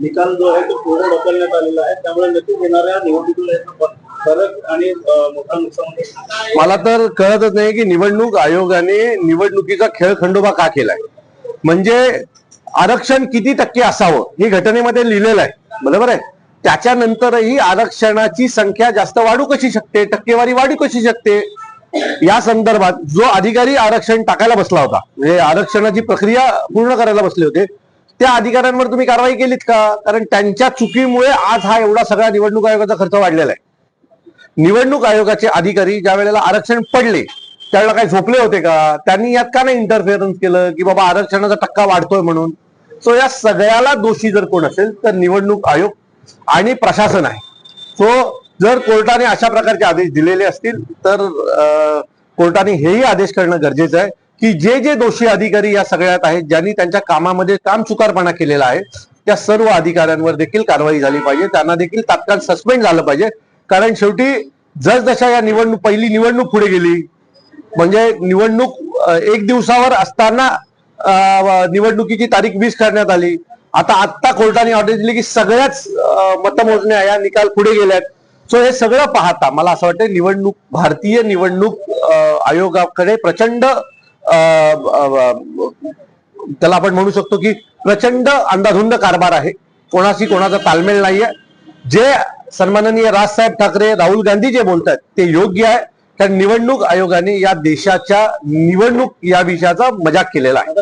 निकाल जो आहे तो पुढे ढकलण्यात आलेला आहे, त्यामुळे नक्कीच येणाऱ्या निवडणुकीला फरक आणि मोठा नुकसान होईल. मला तर कळतच नाही की निवडणूक आयोगाने निवडणुकीचा खेळखंडोबा का केलाय. म्हणजे आरक्षण किती टक्के असावं हे घटनेमध्ये लिहिलेलं आहे, बरोबर आहे. त्याच्यानंतरही आरक्षणाची संख्या जास्त वाढू कशी शकते, टक्केवारी वाढू कशी शकते, या संदर्भात जो अधिकारी आरक्षण टाकायला बसला होता, म्हणजे आरक्षणाची प्रक्रिया पूर्ण करायला बसले होते, त्या अधिकाऱ्यांवर तुम्ही कारवाई केलीत का? कारण त्यांच्या चुकीमुळे आज हा एवढा सगळा निवडणूक आयोगाचा खर्च वाढलेला आहे. निवडणूक आयोगाचे अधिकारी ज्या वेळेला आरक्षण पडले त्यावेळेला काही झोपले होते का? त्यांनी यात का नाही इंटरफिअरन्स केलं की बाबा आरक्षणाचा टक्का वाढतोय म्हणून? सो या सगळ्याला दोषी जर कोण असेल तर निवडणूक आयोग आणि प्रशासन आहे. सो जर कोर्टाने अशा प्रकारचे आदेश दिलेले असतील तर कोर्टाने हेही आदेश करणं गरजेचं आहे की जे जे दोषी अधिकारी या सगळ्यात आहेत, ज्यांनी त्यांच्या कामामध्ये काम चुकारपणा केलेला आहे, त्या सर्व अधिकाऱ्यांवर देखील कारवाई झाली पाहिजे, त्यांना देखील तात्काळ सस्पेंड झालं पाहिजे. कारण शेवटी जसजशा या पहिली निवडणूक पुढे गेली, म्हणजे निवडणूक एक दिवसावर असताना निवडणुकीची तारीख 20 करण्यात आली. आता कोर्टाने ऑर्डर दिली की सगळ्याच मतमोजण्या या निकाल पुढे गेल्यात. सो हे सगळं पाहता मला असं वाटतं भारतीय निवडणूक आयोगाकडे प्रचंड त्याला आपण म्हणू शकतो की प्रचंड अंधाधुंद कारभार आहे. कोणाचा तालमेल नाहीये. जे सन्माननीय राजसाहेब ठाकरे, राहुल गांधी जे बोलतात ते योग्य आहे, कारण निवडणूक आयोगाने या देशाच्या निवडणूक या विषयाचा मजाक केलेला आहे.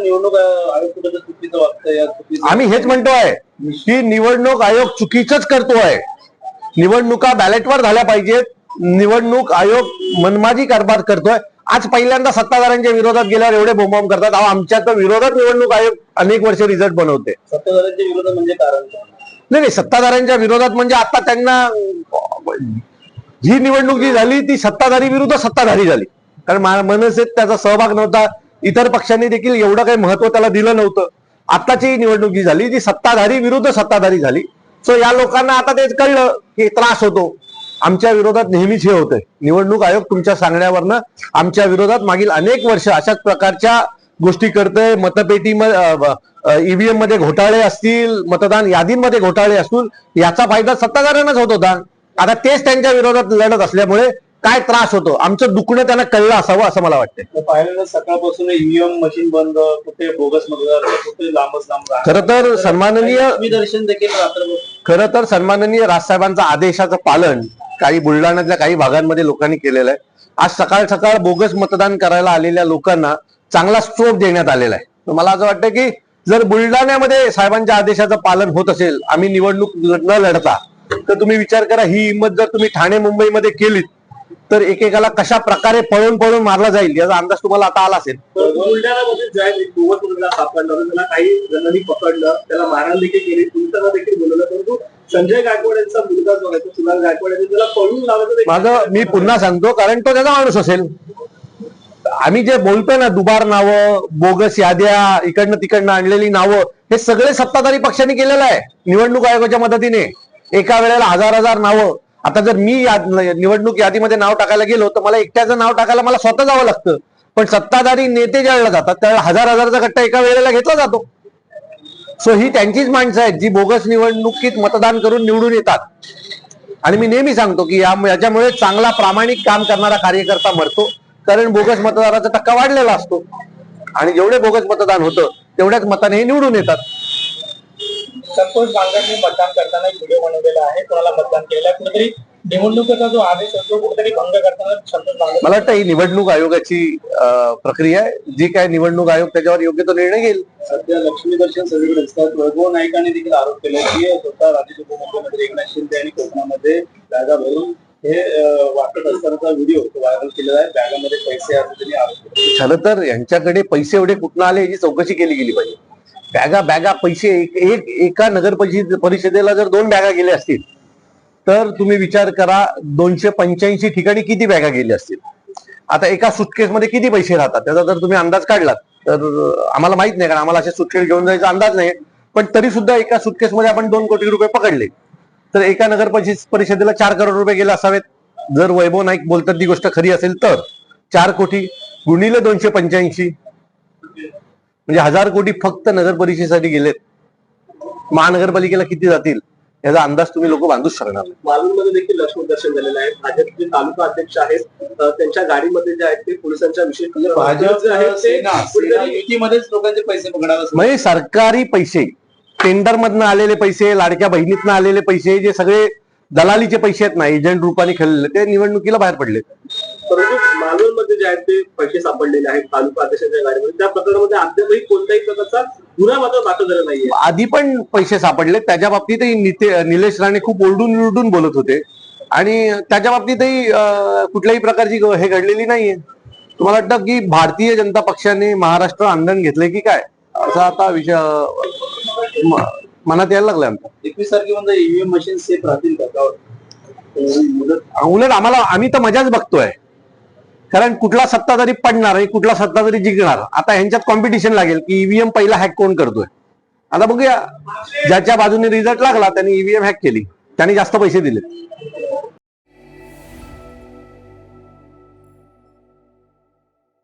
निवडणूक आयोग कुठे चुकीचं वागतंय, आम्ही हेच म्हणतोय की निवडणूक आयोग चुकीचंच करतोय. निवडणुका बॅलेटवर झाल्या पाहिजेत. निवडणूक आयोग मनमाजी कारभार करतोय. आज पहिल्यांदा सत्ताधाऱ्यांच्या विरोधात गेल्यावर एवढे बोंबाबोंब करतात. आमच्या तर विरोधात निवडणूक आयोग अनेक वर्ष रिझल्ट बनवते. सत्ताधाऱ्यांच्या विरोधात म्हणजे कारण नाही, सत्ताधाऱ्यांच्या विरोधात म्हणजे आता त्यांना ही निवडणूक जी झाली ती सत्ताधारी विरुद्ध सत्ताधारी झाली. कारण मनसेत त्याचा सहभाग नव्हता. इतर पक्षांनी देखील एवढं काही महत्व त्याला दिलं नव्हतं. आताची निवडणूक जी झाली ती सत्ताधारी विरुद्ध सत्ताधारी झाली. सो या लोकांना आता तेच कळलं की त्रास होतो. आमच्या विरोधात नेहमीच हे होतंय. निवडणूक आयोग तुमच्या सांगण्यावरनं आमच्या विरोधात मागील अनेक वर्ष अशाच प्रकारच्या गोष्टी करतोय. ईव्हीएम मध्ये घोटाळे असतील, मतदान यादींमध्ये घोटाळे असतील, याचा फायदा सत्ताधाऱ्यांनाच होत होता. आता तेच त्यांच्या विरोधात लढत असल्यामुळे काय त्रास होतो, आमचं दुखणं त्यांना कळलं असावं असं मला वाटतं. पाहिलं सकाळपासून ईव्हीएम मशीन बंद, कुठे बोगस मतदार, कुठे लांबच लांब. खरं तर सन्माननीय राजसाहेबांचा आदेशाचं पालन काही बुलढाण्यातल्या काही भागांमध्ये लोकांनी केलेलं आहे. आज सकाळ सकाळ बोगस मतदान करायला आलेल्या लोकांना चांगला स्ट्रोक देण्यात आलेला आहे. मला असं वाटतं की जर बुलढाण्यामध्ये साहेबांच्या आदेशाचं पालन होत असेल, आम्ही निवडणूक न लढता, तर तुम्ही विचार करा ही हिंमत जर तुम्ही ठाणे मुंबईमध्ये केलीत तर एकेकाला कशा प्रकारे पळून पळून मारला जाईल याचा अंदाज तुम्हाला आता आला असेल. बुलढाण्यामध्ये सापडलं, त्याला काही जणांनी पकडलं, त्याला मारहाण देखील केली, पोलिसांना देखील बोलवलं, परंतु संजय गायकवाड यांचा मुलगा जो आहे तो सुलाल गायकवाड यांनी त्याला पळून लावायचं. मी पुन्हा सांगतो, कारण तो त्याचा माणूस असेल. आम्ही जे बोलतोय ना, दुबार नावं, बोगस याद्या, इकडनं तिकडनं आणलेली नावं, हे सगळे सत्ताधारी पक्षांनी केलेलं आहे निवडणूक आयोगाच्या मदतीने. एका वेळेला हजार नावं. आता जर मी निवडणूक यादीमध्ये नाव टाकायला गेलो तर मला एकट्याचं नाव टाकायला मला स्वतः जावं लागतं. पण सत्ताधारी नेते ज्यावेळेला जातात त्यावेळेला हजाराचा गट्टा एका वेळेला घेतला जातो. सो ही त्यांचीच माणसं आहेत जी बोगस निवडणुकीत मतदान करून निवडून येतात. आणि मी नेहमी सांगतो की याच्यामुळे चांगला प्रामाणिक काम करणारा कार्यकर्ता मरतो, कारण बोगस मतदाराचा टक्का वाढलेला असतो आणि जेवढे बोगस मतदान होतं तेवढ्याच मताने हे निवडून येतात. संतोष बांगरने मतदान करताना व्हिडिओ बनवलेला आहे, कोणाला मतदान केलं, कुठेतरी निवडणुकीचा जो आदेश असतो कुठेतरी भंग करताना संतोष बांगर. मला वाटतं ही निवडणूक आयोगाची प्रक्रिया आहे. जी काय निवडणूक आयोग त्याच्यावर योग्य तो निर्णय घेईल. सध्या लक्ष्मी दर्शन सगळीकडे असतात. वैभव नाईकांनी देखील आरोप केला की स्वतः राज्याचे उपमुख्यमंत्री एकनाथ शिंदे आणि कोकणामध्ये बॅगा भरून हे वाटत असतानाचा व्हिडिओ व्हायरल केलेला आहे. बॅगामध्ये पैसे असं त्यांनी आरोप केला. खरं तर यांच्याकडे पैसे एवढे कुठून आले याची चौकशी केली गेली पाहिजे. बॅगा पैसे एका नगर परिषदेला जर 2 बॅगा गेल्या असतील तर तुम्ही विचार करा 285 ठिकाणी किती बॅगा गेल्या असतील. आता एका सुटकेसमध्ये किती पैसे राहतात त्याचा जर तुम्ही अंदाज काढलात तर आम्हाला माहित नाही, कारण आम्हाला असे सुटकेस घेऊन जायचा अंदाज नाही. पण तरी सुद्धा एका सुटकेसमध्ये आपण 2 कोटी रुपये पकडले तर एका नगर परिषदेला 4 करोड रुपये गेले असावेत. जर वैभव नाईक बोलतात ती गोष्ट खरी असेल तर 4 कोटी गुणिले 285 म्हणजे 1000 कोटी फक्त नगर परिषदेसाठी गेलेत. महानगरपालिकेला किती जातील याचा अंदाज तुम्ही लोक बांधूच शकणार नाही. मालूरमध्ये देखील लक्ष्मण दर्शन झालेलं आहे. भाजपचे तालुका अध्यक्ष आहेत, त्यांच्या गाडीमध्ये जे आहेत ते पोलिसांच्या विशेष भाजप जे आहे ते युतीमध्येच लोकांचे पैसे पकडणार म्हणजे सरकारी पैसे, टेंडर मधनं आलेले पैसे, लाडक्या बहिणीतनं आलेले पैसे, जे सगळे दलालीचे पैसे आहेत ना, एजंट रूपाने खेळलेले, ते निवडणुकीला बाहेर पडले. परंतु मालवणमध्ये जे आहेत ते पैसे सापडलेले आहेत तालुका अध्यक्षांच्या गाडीमध्ये. त्या प्रकरणामध्ये अद्यापही कोणत्याही प्रकारचा गुन्हा मात्र दाखल झाला नाहीये. आधी पण पैसे सापडले, त्याच्या बाबतीतही निलेश राणे खूप ओरडून बोलत होते आणि त्याच्या बाबतीतही कुठल्याही प्रकारची हे घडलेली नाहीये. तुम्हाला वाटतं की भारतीय जनता पक्षाने महाराष्ट्र आंदोलन घेतलंय की काय, असा आता विषय मनात यायला लागलाय आमच्या. 21 तारखेमध्ये ईव्हीएम मशीन सेफ राहतील का? उलट आम्ही तर मजाच बघतोय, कारण कुठला सत्ताधारी पडणार आणि कुठला सत्ताधारी जिंकणार, आता ह्यांच्यात कॉम्पिटिशन लागेल की ईव्हीएम पहिला हॅक कोण करतोय. आता बघूया, ज्याच्या बाजूने रिझल्ट लागला त्यांनी ईव्हीएम हॅक केली, त्यांनी जास्त पैसे दिले.